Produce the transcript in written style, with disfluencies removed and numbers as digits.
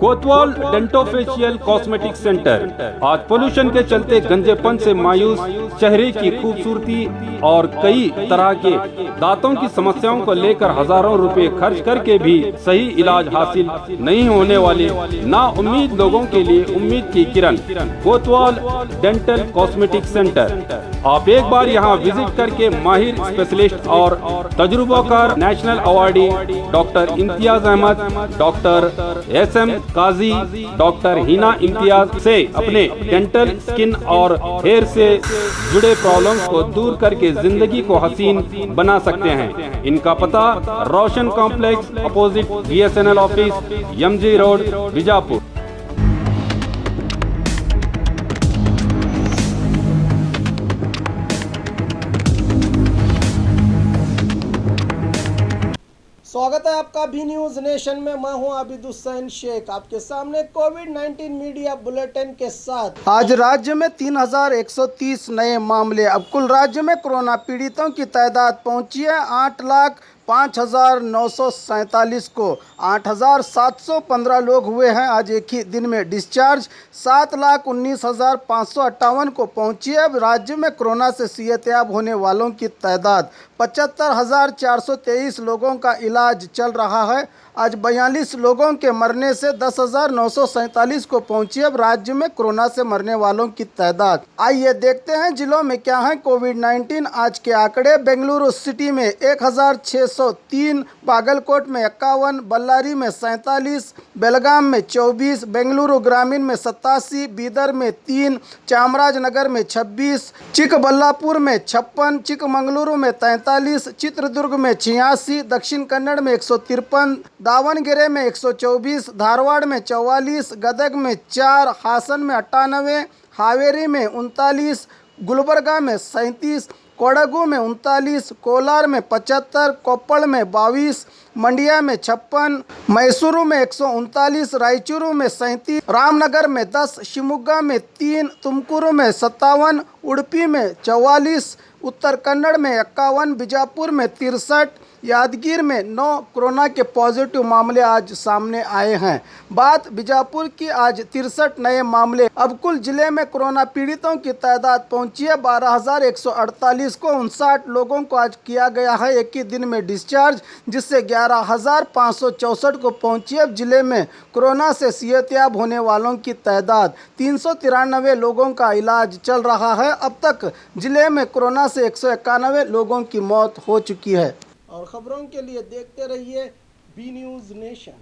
कोतवाल dentofacial cosmetic centre आज pollution के चलते गंजेपन से मायूस चेहरे की खूबसूरती और कई तरह के दांतों की समस्याओं को लेकर हजारों रुपए खर्च करके भी सही इलाज हासिल नहीं होने वाले ना उम्मीद लोगों के लिए उम्मीद की किरण कोतवाल डेंटल कॉस्मेटिक सेंटर। आप एक बार यहाँ विजिट करके माहिर स्पेशलिस्ट और तजुर्बाकार national awardee doctor Imtiaz Ahmed, doctor SM Kazi, doctor Hina Imtiaz से अपने डेंटल, स्किन और हेयर से जुड़े प्रॉब्लम्स को दूर करके जिंदगी को हसीन बना सकते हैं। इनका पता Roshan complex opposite BSNL office, MG road, Bijapur. स्वागत है आपका बी न्यूज नेशन में। मैं हूं आबिद हुसैन शेख, आपके सामने कोविड-19 मीडिया बुलेटिन के साथ। आज राज्य में 3130 नए मामले। अब कुल राज्य में कोरोना पीड़ितों की तादाद पहुंची है 8,05,947 को। 8,715 लोग हुए हैं आज एक ही दिन में डिस्चार्ज। 7,19,558 को पहुंची है अब राज्य में कोरोना से सेहतयाब होने वालों की तादाद। 75,423 लोगों का इलाज चल रहा है। आज 42 लोगों के मरने से 10,947 को पहुंची अब राज्य में कोरोना से मरने वालों की तादाद। आइए देखते हैं जिलों में क्या है कोविड-19 आज के आंकड़े। बेंगलुरु सिटी में 1,603, बागलकोट में 51, बल्लारी में 47, बेलगाम में 24, बेंगलुरु ग्रामीण में 87, बीदर में 3, चामराजनगर में 26, चिकबल्लापुर में 56, चिकमंगलुरु में 43, चित्रदुर्ग में 86, दक्षिण कन्नड़ में 153, दावणगेरे में 124, धारवाड़ में 44, गदग में 4, हासन में 98, हावेरी में 39, गुलबर्गा में 37, कोडगु में 39, कोलार में 75, कोप्पड़ में 22, मंडिया में 56, मैसूरू में 139, रायचूरू में 37, रामनगर में 10, शिवमोगा में 3, तुमकुरू में 57, उडुपी में 44, उत्तर कन्नड़ में 51, बीजापुर में 63, यादगीर में 9 कोरोना के पॉजिटिव मामले आज सामने आए हैं। बात बीजापुर की, आज 63 नए मामले। अब कुल जिले में कोरोना पीड़ितों की तादाद पहुंची है 12,148 को। 59 लोगों को आज किया गया है एक ही दिन में डिस्चार्ज, जिससे 11,564 को पहुंची अब जिले में कोरोना से सेहतयाब होने वालों की तादाद। 393 लोगों का इलाज चल रहा है। अब तक जिले में कोरोना से 191 लोगों की मौत हो चुकी है। और खबरों के लिए देखते रहिए बी न्यूज नेशन।